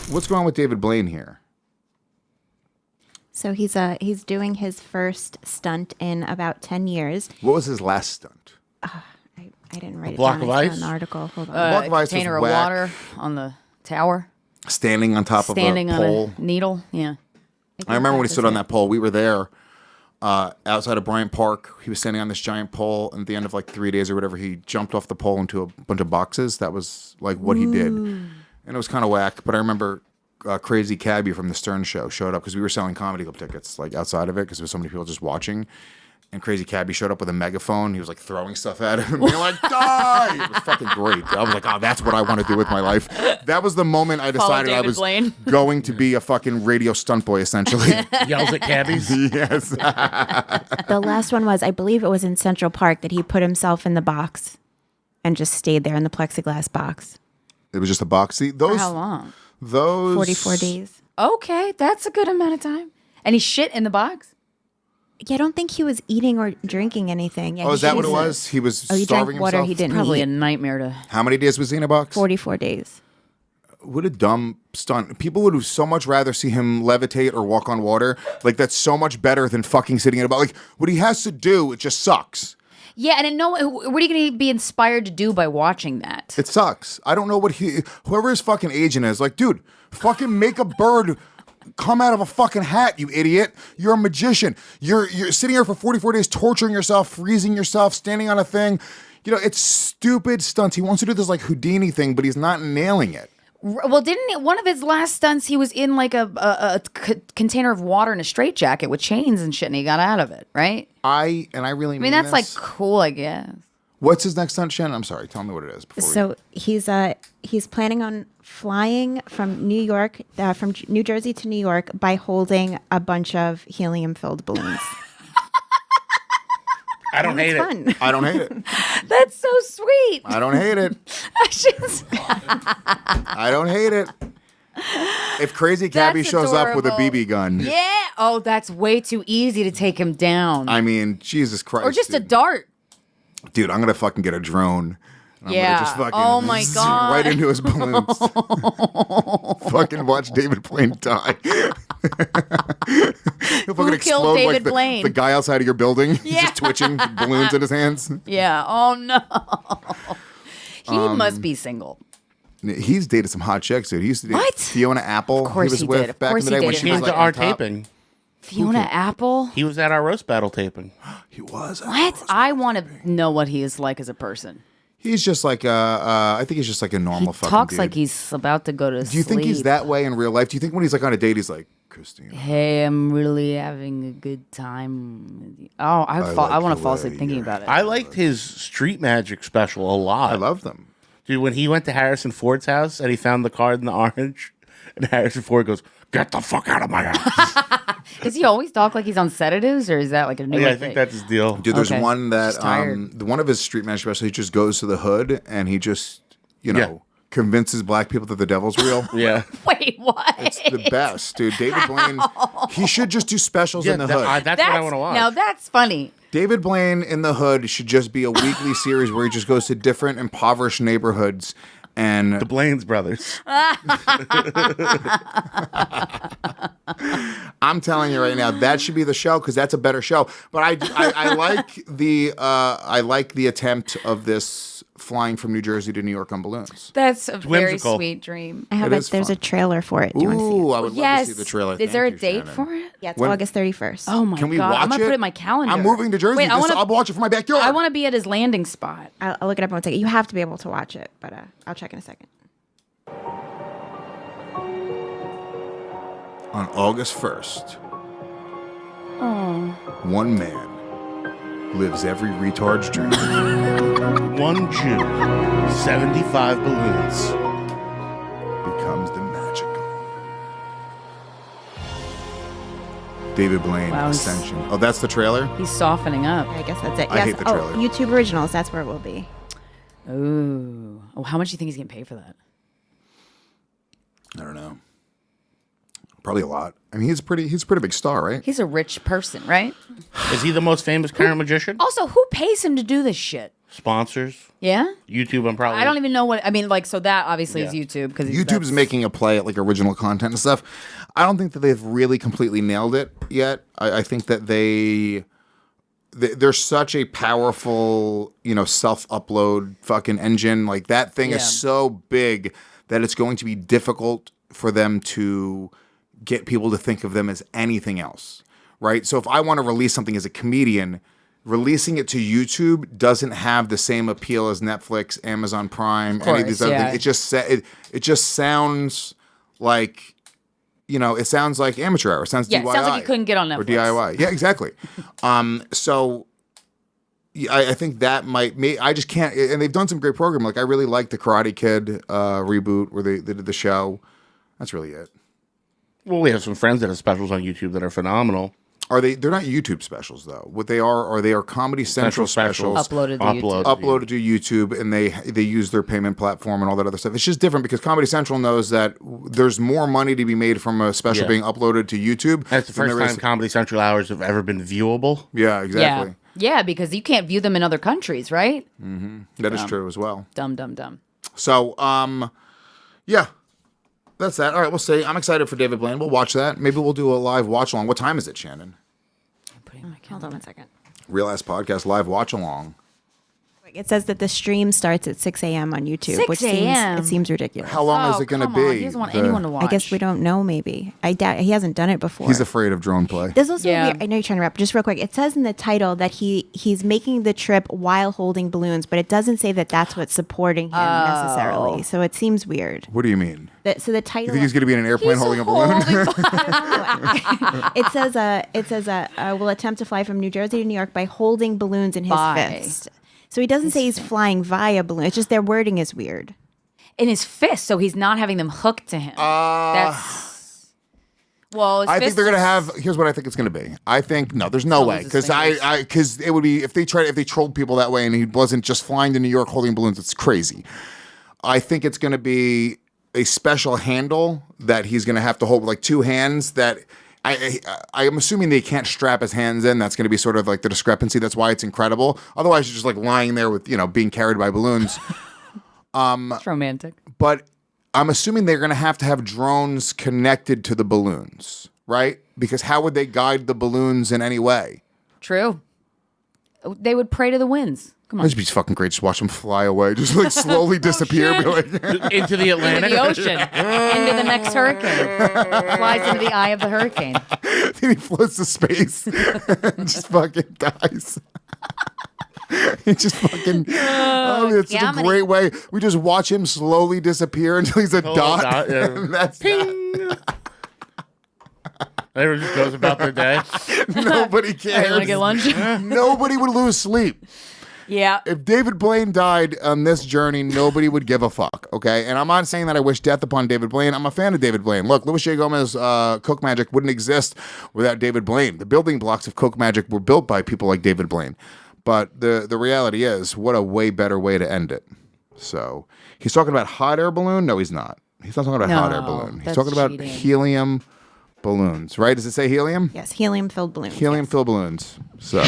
What's going on with David Blaine here? So he's doing his first stunt in about 10 years. What was his last stunt? I didn't write it block down. of I saw ice? an article. Hold on. Block of ice was Container of whack. water on the tower. Standing on top Standing of a pole. on a needle. Yeah. I remember when he stood on that pole. We were there outside of Bryant Park. He was standing on this giant pole, and at the end of like 3 days or whatever, he jumped off the pole into a bunch of boxes. That was like what he did. And it was kind of whack. But I remember Crazy Cabbie from the Stern Show showed up because we were selling comedy club tickets like outside of it because there was so many people just watching. And Crazy Cabbie showed up with a megaphone. He was like throwing stuff at him. And being like, die! It was fucking great. I was like, oh, that's what I want to do with my life. That was the moment I decided I David was Blaine. going to be a fucking radio stunt boy, essentially. Yells at cabbies. Yes. The last one was, I believe it was in Central Park, that he put himself in the box and just stayed there in the plexiglass box. It was just a box. See, those, For how long? Those 44 days. Okay, that's a good amount of time. And he shit in the box? Yeah, I don't think he was eating or drinking anything. Yeah, Oh, he is that what it drank- was? He was Oh, he starving drank water. himself? He didn't Probably eat. a nightmare to... How many days was he in a box? 44 days. What a dumb stunt. People would so much rather see him levitate or walk on water. Like, that's so much better than fucking sitting in a box. Like, what he has to do, it just sucks. Yeah, and what are you going to be inspired to do by watching that? It sucks. I don't know what whoever his fucking agent is, like, dude, fucking make a bird come out of a fucking hat, you idiot. You're a magician. You're sitting here for 44 days torturing yourself, freezing yourself, standing on a thing. You know, it's stupid stunts. He wants to do this like Houdini thing, but he's not nailing it. Well, one of his last stunts, he was in like a container of water in a straitjacket with chains and shit, and he got out of it, right? I really I mean, that's like cool, I guess. What's his next stunt, Shannon? I'm sorry. Tell me what it is. So he's planning on flying from New York, from New Jersey to New York by holding a bunch of helium-filled balloons. I don't hate Fun. it. I don't hate it. That's so sweet. I don't hate it. I don't hate it. If Crazy Cabbie That's shows up with a adorable. BB gun, Yeah. Oh, that's way too easy to take him down. I mean, Jesus Christ. or just a dude. dart. Dude, I'm going to fucking get a drone. And Yeah. I'm gonna just fucking Oh my zzz God. right into his balloons. Fucking watch David Blaine die. He'll fucking killed David like Blaine? the guy outside of your building. He's Yeah. just twitching, balloons in his hands. Yeah. Oh no. He must be single. He's dated some hot chicks, dude. He used to date What? Fiona Apple. Of course he was he with did. Of back course in the he day when did. she He was came like to our on top. taping. Fiona Apple. He was at our roast battle taping. He was. What? I want to know what he is like as a person. He's just like I think he's just like a normal He fucking talks dude. like he's about to go to sleep. Do you think he's that way in real life? Do you think when he's like on a date, he's like, Krystyna? Hey, I'm really having a good time. Oh, I like want the to fall way asleep thinking about it. I liked his street magic special a lot. I love them. Dude, when he went to Harrison Ford's house and he found the card in the orange, and Harrison Ford goes, "Get the fuck out of my house." Does he always talk like he's on sedatives, or is that like a new Yeah, I thing? think that's his deal. Dude, there's Okay. one that Just tired. one of his street magic specials, he just goes to the hood and he just, convinces black people that the devil's real. Yeah. Wait, what? It's the best, dude. David Blaine, he should just do specials in the hood. That's what I want to watch. Now that's funny. David Blaine in the Hood should just be a weekly series where he just goes to different impoverished neighborhoods and The Blaine's brothers. I'm telling you right now, that should be the show because that's a better show. But I like the attempt of this flying from New Jersey to New York on balloons. That's a very whimsical. sweet dream. I have It is there's fun. a trailer for it. Do you want to see Ooh, it? I would love Yes. to see the trailer. Is Thank there a you, date Shannon. for it? Yeah, it's When- August 31st. Oh my Can we god! watch I'm gonna it? put it in my calendar. I'm moving to Jersey. Wait, I'll watch it from my backyard. I want to be at his landing spot. I'll look it up in one second. You have to be able to watch it, but I'll check in a second. On August 1st, one man lives every retard's dream. One Jew, 75 balloons. Becomes the magical. David Blaine, Wow, he's- Ascension. Oh, that's the trailer? He's softening up. I guess that's it. I hate the trailer. YouTube Originals. That's where it will be. Ooh. Oh, how much do you think he's getting paid for that? I don't know. Probably a lot. I mean, he's a pretty big star, right? He's a rich person, right? Is he the most famous current magician? Also, who pays him to do this shit? Sponsors, Yeah? YouTube. I'm probably. I don't even know what, I mean, like, so that obviously is YouTube. Because YouTube's making a play at like original content and stuff. I don't think that they've really completely nailed it yet. I think that they're such a powerful, self-upload fucking engine. Like that thing is so big that it's going to be difficult for them to get people to think of them as anything else, right? So if I want to release something as a comedian, releasing it to YouTube doesn't have the same appeal as Netflix, Amazon Prime, any of these other things. It just sounds like, it sounds like amateur hour. It sounds DIY. It sounds like you couldn't get on Netflix. Or DIY. Yeah, exactly. So I think that I just can't, and they've done some great programming. Like I really like the Karate Kid reboot where they did the show. That's really it. Well, we have some friends that have specials on YouTube that are phenomenal. They're not YouTube specials though. What they are Comedy Central specials uploaded to YouTube, and they use their payment platform and all that other stuff. It's just different because Comedy Central knows that there's more money to be made from a special being uploaded to YouTube. That's the first time Comedy Central hours have ever been viewable. Yeah, exactly. Yeah, because you can't view them in other countries, right? Mm-hmm. That is true as well. Dumb. So, yeah. That's that. All right, we'll see. I'm excited for David Blaine. We'll watch that. Maybe we'll do a live watch along. What time is it, Shannon? Hold on 1 second. Real Ass Podcast live watch along. It says that the stream starts at 6 a.m. on YouTube, 6 which a.m.? seems ridiculous. How long is it going to be? He doesn't want anyone to watch. I guess we don't know. Maybe I doubt he hasn't done it before. He's afraid of drone play. There's also weird, I know you're trying to wrap. Just real quick, it says in the title that he's making the trip while holding balloons, but it doesn't say that that's what's supporting him necessarily. So it seems weird. What do you mean? So the title. You think he's going to be in an airplane holding a balloon? It says will attempt to fly from New Jersey to New York by holding balloons in his fist. So he doesn't say he's flying via balloon. It's just their wording is weird. In his fist, so he's not having them hooked to him. That's I think they're gonna have. Here's what I think it's gonna be. I think no, there's no way because because it would be if they trolled people that way and he wasn't just flying to New York holding balloons. It's crazy. I think it's gonna be a special handle that he's gonna have to hold with like two hands that. I'm assuming they can't strap his hands in. That's going to be sort of like the discrepancy. That's why it's incredible. Otherwise, you're just like lying there with, being carried by balloons. It's romantic. But I'm assuming they're going to have drones connected to the balloons, right? Because how would they guide the balloons in any way? True. They would pray to the winds. Come on. It'd be fucking great. Just watch them fly away. Just like slowly disappear. Be like, Into the Atlantic. Into the ocean. Into the next hurricane. Flies into the eye of the hurricane. Then he floats to space and just fucking dies. He just fucking. It's such a great way. We just watch him slowly disappear until he's a dot. Yeah. And that's that. Everyone just goes about their day. Nobody cares. You want to get lunch? Nobody would lose sleep. Yeah. If David Blaine died on this journey, nobody would give a fuck, okay? And I'm not saying that I wish death upon David Blaine. I'm a fan of David Blaine. Look, Louis J. Gomez, Coke Magic wouldn't exist without David Blaine. The building blocks of Coke Magic were built by people like David Blaine. But the reality is, what a way better way to end it. So, he's talking about hot air balloon? No, he's not. He's not talking about hot air balloon. He's talking about helium balloons, right? Does it say helium? Yes, helium-filled balloons. Helium-filled balloons. So...